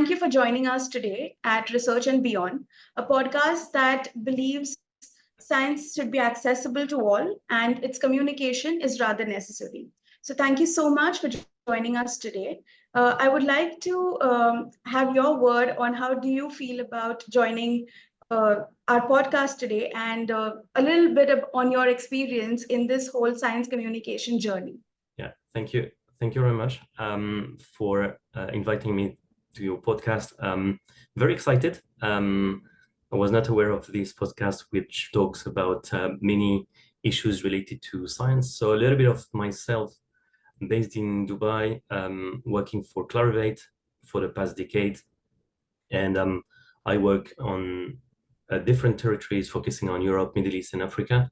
thank you for joining us today at Research and Beyond, a podcast that believes science should be accessible to all and its communication is rather necessary. So, thank you so much for joining us today. I would like to have your word on how do you feel about joining our podcast today and a little bit on your experience in this whole science communication journey. Yeah, thank you. Thank you very much for inviting me to your podcast. Very excited. I was not aware of this podcast, which talks about many issues related to science. So a little bit of myself, based in Dubai, working for Clarivate for the past decade. And I work on different territories focusing on Europe, Middle East, and Africa.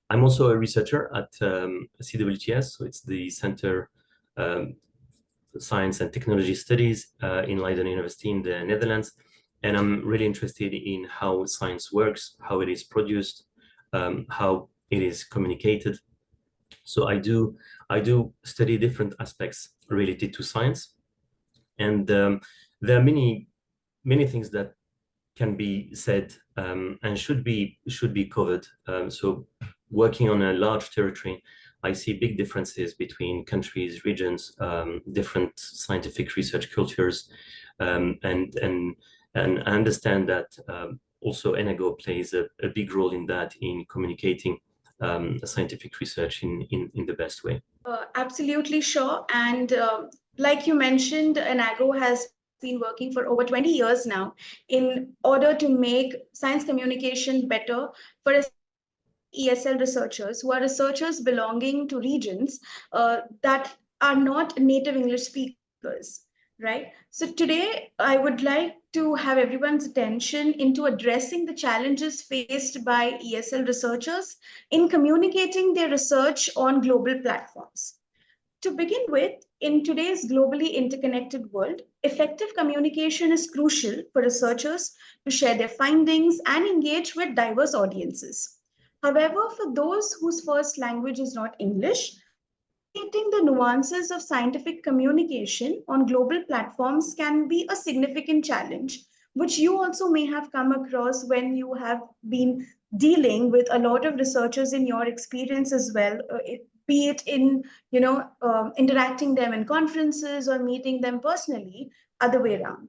I'm also a researcher at CWTS, so it's the Center Science and Technology Studies in Leiden University in the Netherlands. And I'm really interested in how science works, how it is produced, how it is communicated. So I do study different aspects related to science. And there are many things that can be said and should be covered. So working on a large territory, I see big differences between countries, regions, different scientific research cultures, and I understand that also ENAGO plays a big role in that, in communicating scientific research in the best way. Absolutely sure. And like you mentioned, ENAGO has been working for over 20 years now in order to make science communication better for ESL researchers who are researchers belonging to regions that are not native English speakers, right? So today, I would like to have everyone's attention into addressing the challenges faced by ESL researchers in communicating their research on global platforms. To begin with, in today's globally interconnected world, effective communication is crucial for researchers to share their findings and engage with diverse audiences. However, for those whose first language is not English, navigating the nuances of scientific communication on global platforms can be a significant challenge, which you also may have come across when you have been dealing with a lot of researchers in your experience as well, be it in interacting them in conferences or meeting them personally, other way around.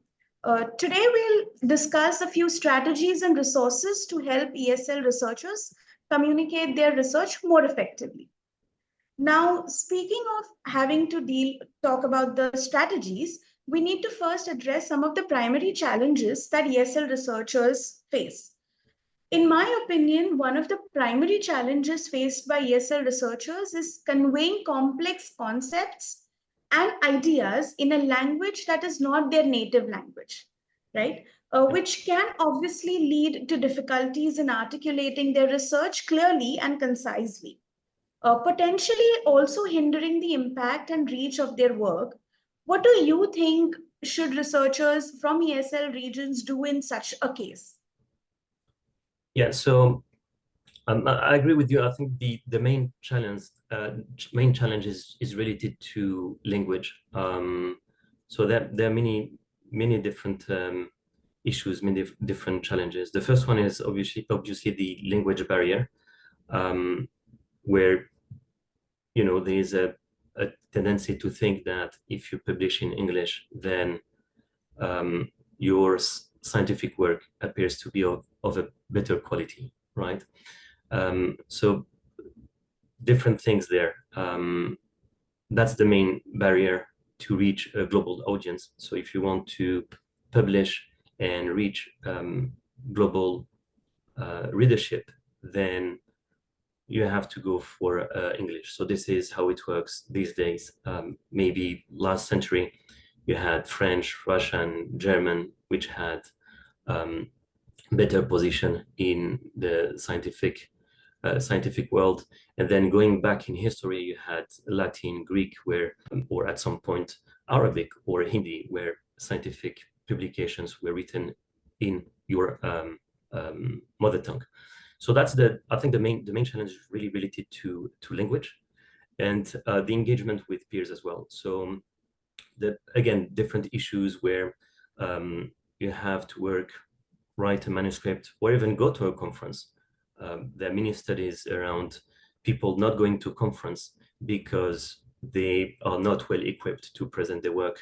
Today, we'll discuss a few strategies and resources to help ESL researchers communicate their research more effectively. Now, speaking of having to talk about the strategies, we need to first address some of the primary challenges that ESL researchers face. In my opinion, one of the primary challenges faced by ESL researchers is conveying complex concepts and ideas in a language that is not their native language, right? Which can obviously lead to difficulties in articulating their research clearly and concisely, potentially also hindering the impact and reach of their work. What do you think should researchers from ESL regions do in such a case? Yeah, so I agree with you. I think the main challenge is related to language. So there are many different issues, many different challenges. The first one is obviously the language barrier, where there is a tendency to think that if you publish in English, then your scientific work appears to be of a better quality, right? So different things there. That's the main barrier to reach a global audience. So if you want to publish and reach global readership, then you have to go for English. So this is how it works these days. Maybe last century, you had French, Russian, German, which had better position in the scientific world. And then going back in history, you had Latin, Greek, or at some point Arabic or Hindi, where scientific publications were written in your mother tongue. So that's I think the main challenge is really related to language and the engagement with peers as well. So again, different issues where you have to write a manuscript, or even go to a conference. There are many studies around people not going to conference because they are not well equipped to present their work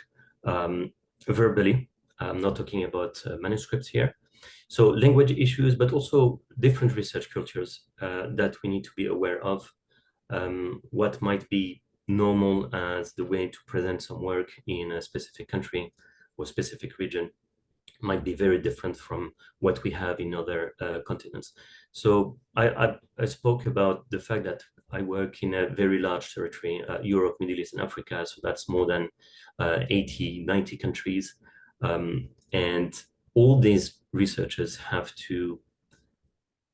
verbally. I'm not talking about manuscripts here. So language issues, but also different research cultures that we need to be aware of. What might be normal as the way to present some work in a specific country or specific region might be very different from what we have in other continents. So I spoke about the fact that I work in a very large territory, Europe, Middle East, and Africa. So that's more than 80, 90 countries. And all these researchers have to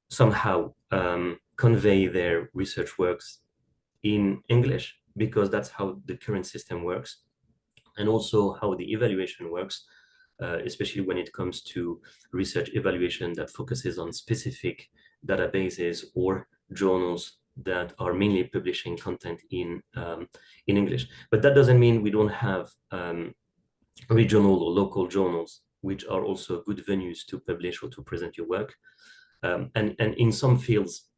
somehow convey their research works in English, because that's how the current system works, and also how the evaluation works, especially when it comes to research evaluation that focuses on specific databases or journals that are mainly publishing content in English. But that doesn't mean we don't have regional or local journals, which are also good venues to publish or to present your work. And in some fields,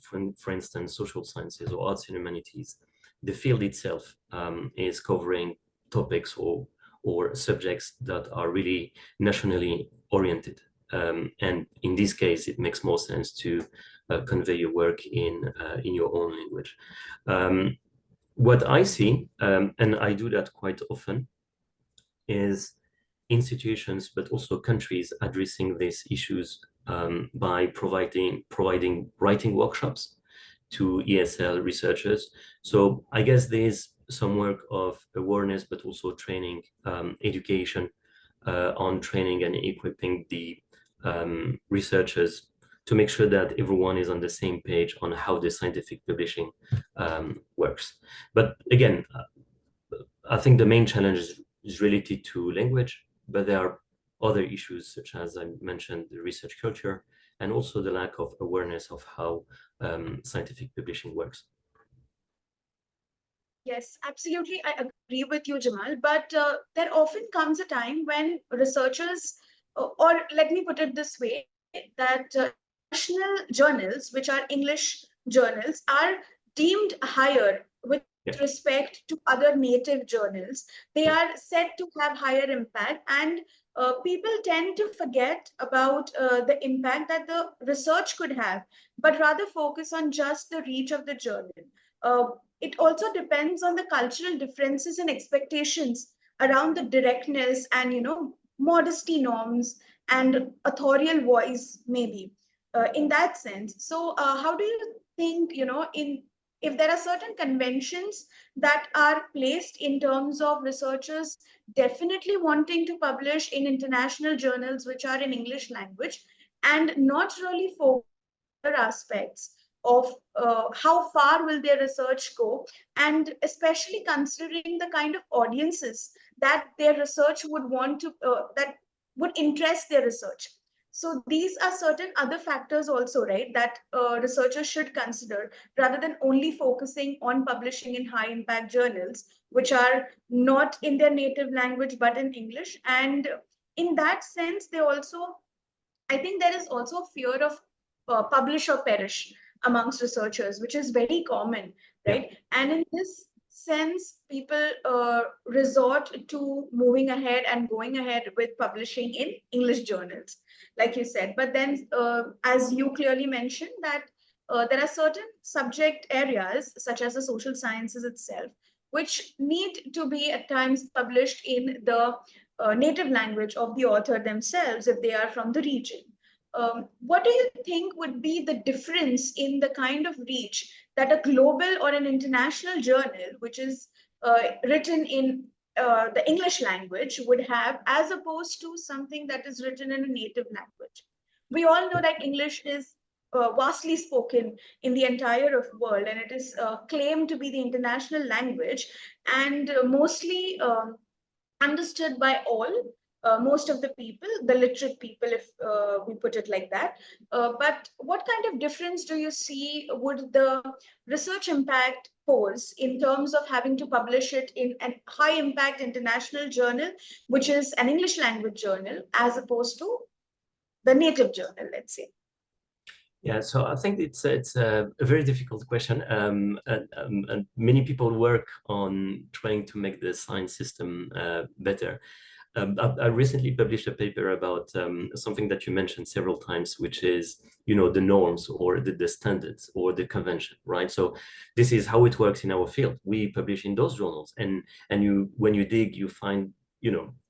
for instance, social sciences or arts and humanities, the field itself is covering topics or subjects that are really nationally oriented. And in this case, it makes more sense to convey your work in your own language. What I see, and I do that quite often, is institutions, but also countries addressing these issues by providing writing workshops to ESL researchers. So I guess there's some work of awareness, but also training, education on training and equipping the researchers to make sure that everyone is on the same page on how the scientific publishing works. But again, I think the main challenge is related to language, but there are other issues, such as I mentioned, the research culture, and also the lack of awareness of how scientific publishing works. Yes, absolutely. I agree with you, Jamal. But there often comes a time when researchers, or let me put it this way, that international journals, which are English journals, are deemed higher with respect to other native journals. They are said to have higher impact, and people tend to forget about the impact that the research could have, but rather focus on just the reach of the journal. Uh, it also depends on the cultural differences and expectations around the directness and modesty norms and authorial voice, maybe, in that sense. So how do you think, in if there are certain conventions that are placed in terms of researchers definitely wanting to publish in international journals which are in English language, and not really focus on other aspects of how far will their research go, and especially considering the kind of audiences that their research would want to that would interest their research. So these are certain other factors also, right, that researchers should consider, rather than only focusing on publishing in high impact journals which are not in their native language but in English. And in that sense, they also, I think there is also fear of publish or perish amongst researchers, which is very common, Yeah. right? And in this sense, people resort to moving ahead and going ahead with publishing in English journals, like you said. But then, as you clearly mentioned, that there are certain subject areas, such as the social sciences itself, which need to be at times published in the native language of the author themselves if they are from the region. What do you think would be the difference in the kind of reach that a global or an international journal, which is written in the English language, would have, as opposed to something that is written in a native language? We all know that English is vastly spoken in the entire of world, and it is claimed to be the international language, and mostly understood by all. most of the people, the literate people, if we put it like that. But what kind of difference do you see would the research impact pose in terms of having to publish it in a high impact international journal, which is an English language journal, as opposed to the native journal, let's say? Yeah, so I think it's a very difficult question, and many people work on trying to make the science system better. I recently published a paper about something that you mentioned several times, which is, the norms or the standards or the convention, right? So this is how it works in our field. We publish in those journals, and when you dig, you find,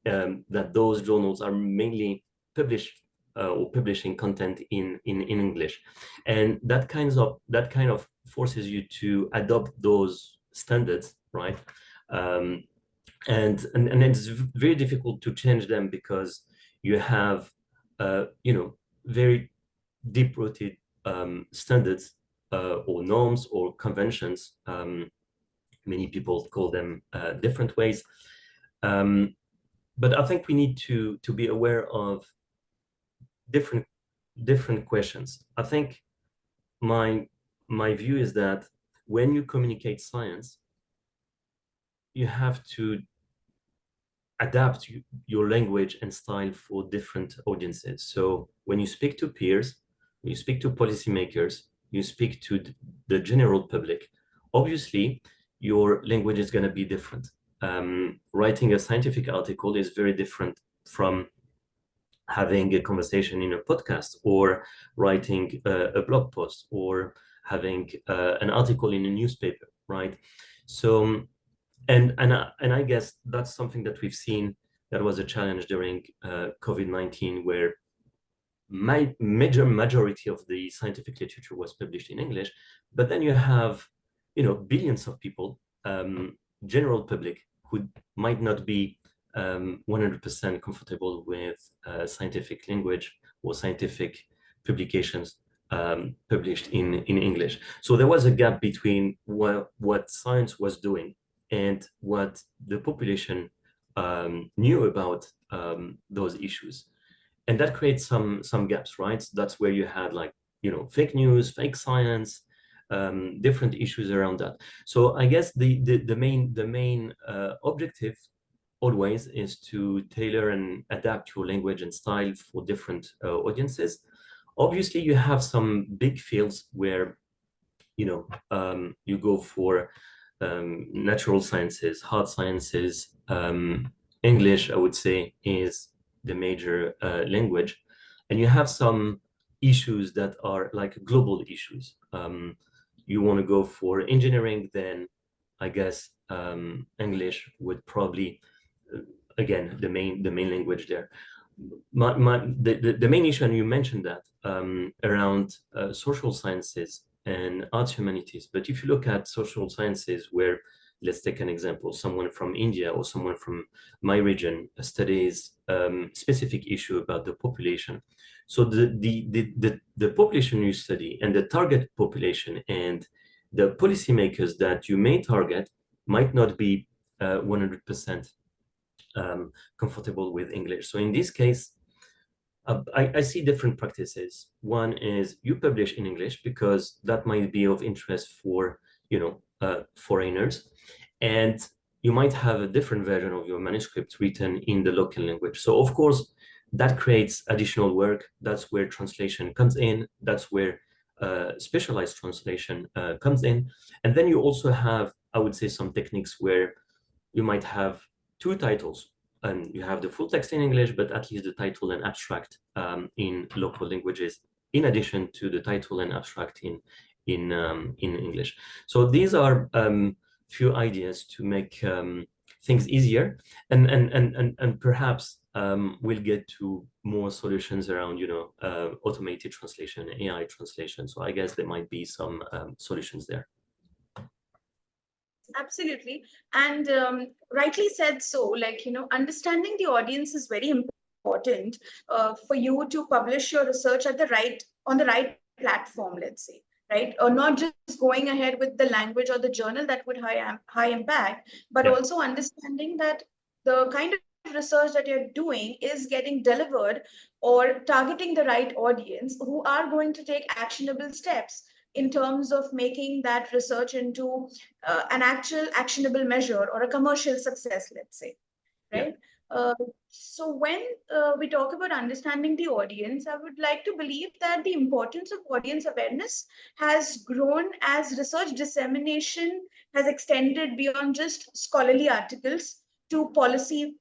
that those journals are mainly published or publishing content in English, and that kind of forces you to adopt those standards, right? Um, and it's very difficult to change them because you have very deep-rooted standards or norms or conventions. Many people call them different ways, but I think we need to be aware of different questions. I think my view is that when you communicate science, you have to adapt your language and style for different audiences. So when you speak to peers, when you speak to policymakers, you speak to the general public, obviously your language is going to be different. Writing a scientific article is very different from having a conversation in a podcast, or writing a blog post, or having an article in a newspaper, right? So and I guess that's something that we've seen that was a challenge during COVID-19, where my majority of the scientific literature was published in English, but then you have, billions of people, general public, who might not be 100% comfortable with scientific language or scientific publications published in English. So there was a gap between what science was doing and what the population knew about those issues, and that creates some gaps, right? That's where you had, like, fake news, fake science, different issues around that. So I guess the main objective always is to tailor and adapt your language and style for different audiences. Obviously, you have some big fields where you go for natural sciences, hard sciences. English, I would say, is the major language, and you have some issues that are like global issues. You want to go for engineering, then I guess English would probably, again, the main language there. The main issue, and you mentioned that, around social sciences and arts humanities. But if you look at social sciences, where, let's take an example, someone from India or someone from my region studies specific issue about the population. So the population you study and the target population and the policymakers that you may target might not be 100% comfortable with English. So in this case, I see different practices. One is you publish in English because that might be of interest for foreigners, and you might have a different version of your manuscript written in the local language. So of course, that creates additional work. That's where translation comes in. That's where specialized translation comes in. And then you also have, I would say, some techniques where you might have two titles, and you have the full text in English, but at least the title and abstract in local languages, in addition to the title and abstract in English. So these are few ideas to make things easier, and perhaps we'll get to more solutions around automated translation, AI translation. So I guess there might be some solutions there. Yes, absolutely. And rightly said so, like, understanding the audience is very important for you to publish your research on the right platform, let's say, right? Or not just going ahead with the language or the journal that would high impact, but Yeah. also understanding that the kind of research that you're doing is getting delivered or targeting the right audience who are going to take actionable steps in terms of making that research into an actual actionable measure or a commercial success, let's say, Yeah. right? Uh, so when we talk about understanding the audience, I would like to believe that the importance of audience awareness has grown as research dissemination has extended beyond just scholarly articles to policy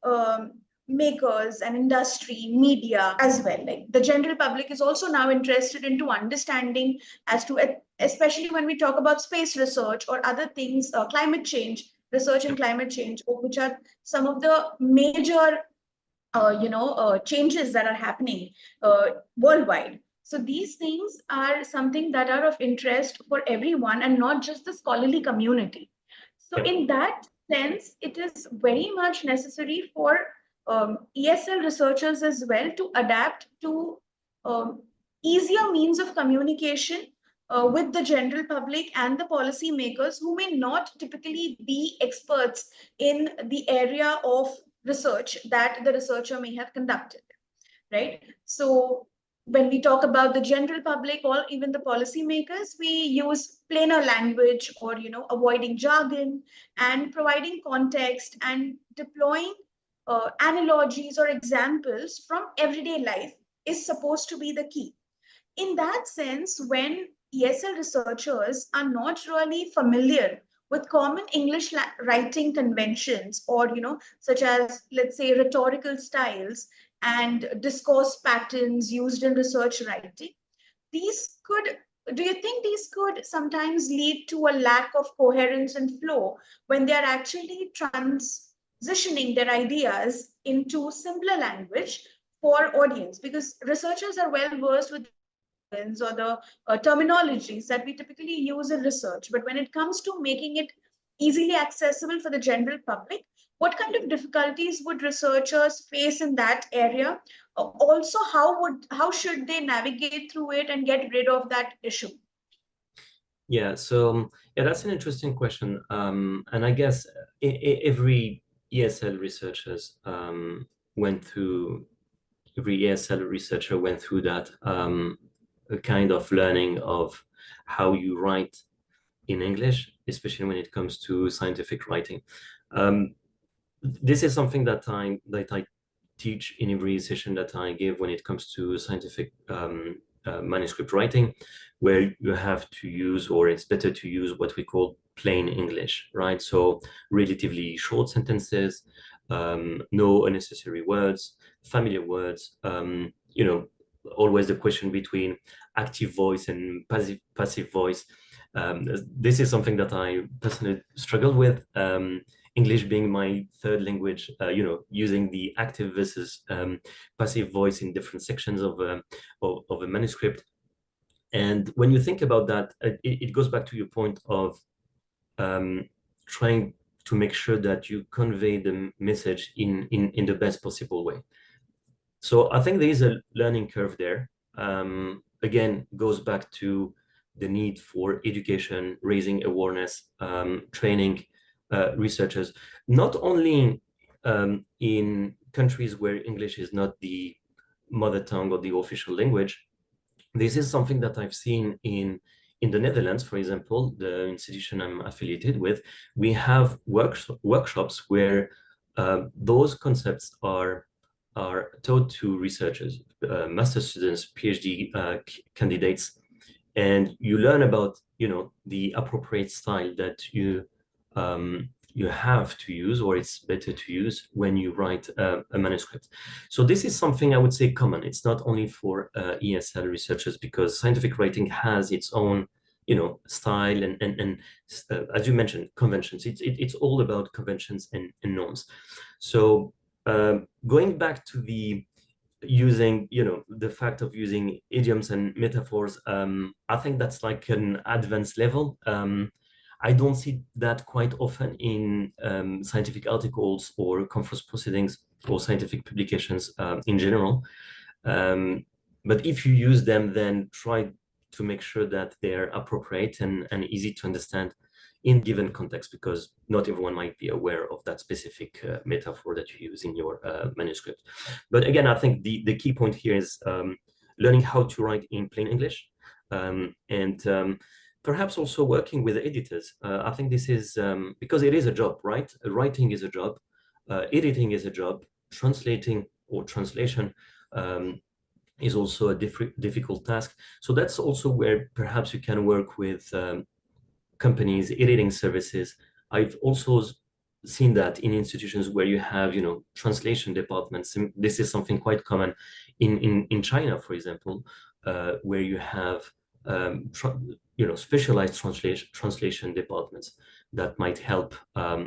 makers and industry, media as well. Like the general public is also now interested into understanding as to, especially when we talk about space research or other things, climate change, research in climate change, which are some of the major changes that are happening worldwide. So these things are something that are of interest for everyone and not just the scholarly community. So Yep. in that sense, it is very much necessary for ESL researchers as well to adapt to um, easier means of communication with the general public and the policy makers who may not typically be experts in the area of research that the researcher may have conducted, right? So when we talk about the general public or even the policymakers, we use plainer language or avoiding jargon and providing context and deploying analogies or examples from everyday life is supposed to be the key. In that sense, when ESL researchers are not really familiar with common English writing conventions or, such as, let's say, rhetorical styles and discourse patterns used in research writing, these could, do you think these could sometimes lead to a lack of coherence and flow when they are actually transitioning their ideas into simpler language for audience? Because researchers are well versed with jargons or the terminologies that we typically use in research. But when it comes to making it easily accessible for the general public, what kind of difficulties would researchers face in that area? Also, how should they navigate through it and get rid of that issue? Yeah, so yeah, that's an interesting question. And I guess every ESL researchers went through, every ESL researcher went through that a kind of learning of how you write in English, especially when it comes to scientific writing. Um, this is something that I teach in every session that I give when it comes to scientific manuscript writing, where you have to use, or it's better to use, what we call plain English, right? So relatively short sentences, no unnecessary words, familiar words, always the question between active voice and passive voice. This is something that I personally struggle with. English being my third language, using the active versus passive voice in different sections of a manuscript. And when you think about that, it goes back to your point of um, trying to make sure that you convey the message in the best possible way. So I think there is a learning curve there. Again, goes back to the need for education, raising awareness, training researchers, not only in countries where English is not the mother tongue or the official language. This is something that I've seen in the Netherlands, for example, the institution I'm affiliated with. We have workshops where those concepts are taught to researchers, master students, PhD candidates, and you learn about the appropriate style that you have to use, or it's better to use when you write a manuscript. So this is something I would say common. It's not only for ESL researchers, because scientific writing has its own style and as you mentioned, conventions. It's all about conventions and norms. So going back to the using the fact of using idioms and metaphors, I think that's like an advanced level. I don't see that quite often in scientific articles or conference proceedings or scientific publications in general. But if you use them, then try to make sure that they're appropriate and easy to understand in given context, because not everyone might be aware of that specific metaphor that you use in your manuscript. But again, I think the key point here is learning how to write in plain English, and perhaps also working with editors. I think this is because it is a job, right? Writing is a job, editing is a job, translating or translation is also a difficult task. So that's also where perhaps you can work with companies, editing services. I've also seen that in institutions where you have, translation departments. And this is something quite common in China, for example, where you have, specialized translation departments that might help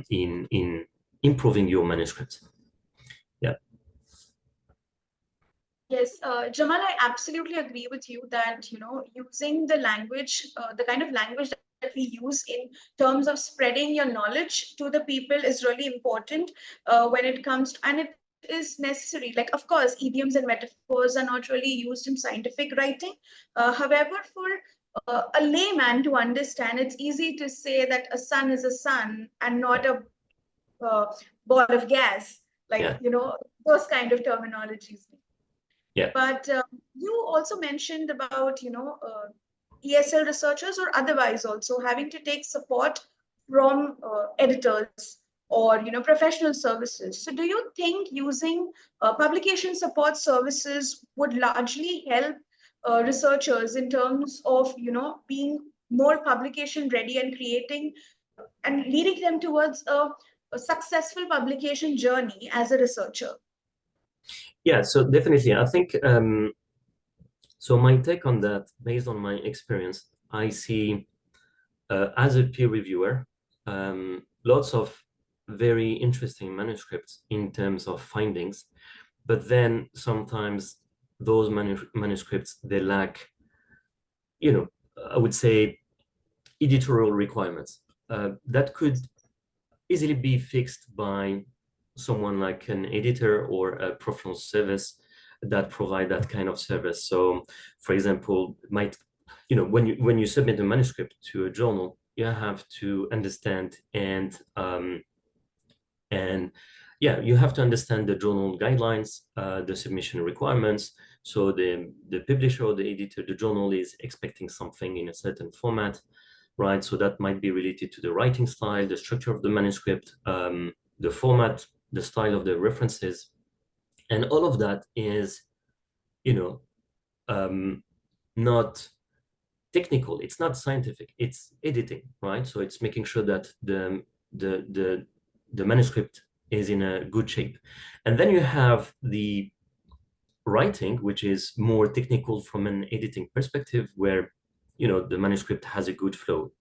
in improving your manuscripts. Yeah. Yes, Jamal, I absolutely agree with you that, using the language, the kind of language that we use in terms of spreading your knowledge to the people is really important when it comes to, and it is necessary. Like, of course, idioms and metaphors are not really used in scientific writing. However, for a layman to understand, it's easy to say that a sun is a sun and not a ball of gas, like, Yeah. those kind of terminologies. Yeah. But you also mentioned about, ESL researchers or otherwise also having to take support from editors or, professional services. So do you think using publication support services would largely help researchers in terms of, being more publication ready and creating and leading them towards a successful publication journey as a researcher? Yeah, so definitely, I think so. My take on that, based on my experience, I see as a peer reviewer, lots of very interesting manuscripts in terms of findings, but then sometimes those manuscripts, they lack, I would say, editorial requirements that could easily be fixed by someone like an editor or a professional service that provide that kind of service. So, for example, when you submit a manuscript to a journal, you have to understand and yeah, you have to understand the journal guidelines, the submission requirements. So the publisher or the editor, the journal is expecting something in a certain format, right? So that might be related to the writing style, the structure of the manuscript, the format, the style of the references, and all of that is, not technical. It's not scientific. It's editing, right? So it's making sure that the manuscript is in a good shape, and then you have the writing, which is more technical from an editing perspective, where the manuscript has a good flow.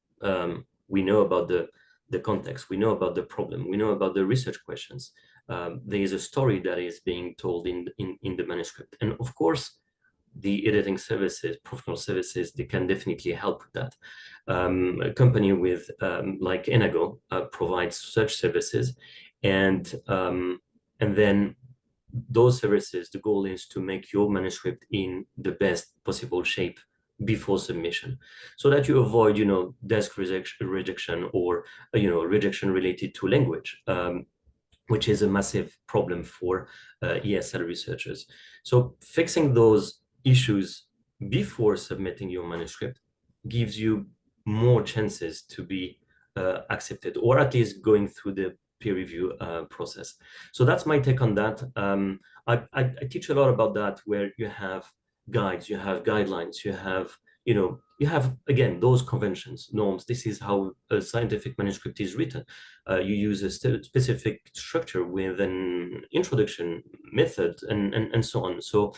We know about the context, we know about the problem, we know about the research questions. There is a story that is being told in the manuscript, and of course the editing services, professional services, they can definitely help with that. A company with like Enago provides such services, and then those services, the goal is to make your manuscript in the best possible shape before submission, so that you avoid, desk rejection or, rejection related to language, which is a massive problem for ESL researchers. So fixing those issues before submitting your manuscript gives you more chances to be accepted, or at least going through the peer review process. So that's my take on that. I teach a lot about that, where you have guides, you have guidelines, you have again those conventions, norms. This is how a scientific manuscript is written. You use a specific structure with an introduction, method, and so on. So,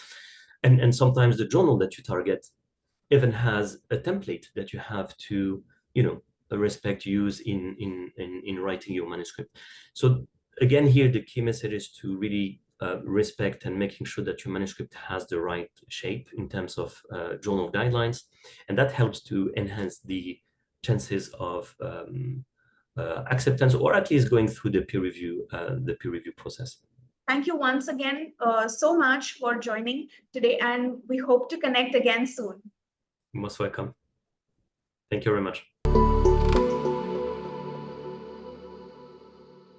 and sometimes the journal that you target even has a template that you have to, respect, use in writing your manuscript. So again, here the key message is to really respect and making sure that your manuscript has the right shape in terms of journal guidelines, and that helps to enhance the chances of acceptance, or at least going through the peer review process. Thank you once again so much for joining today, and we hope to connect again soon. Most welcome. Thank you very much.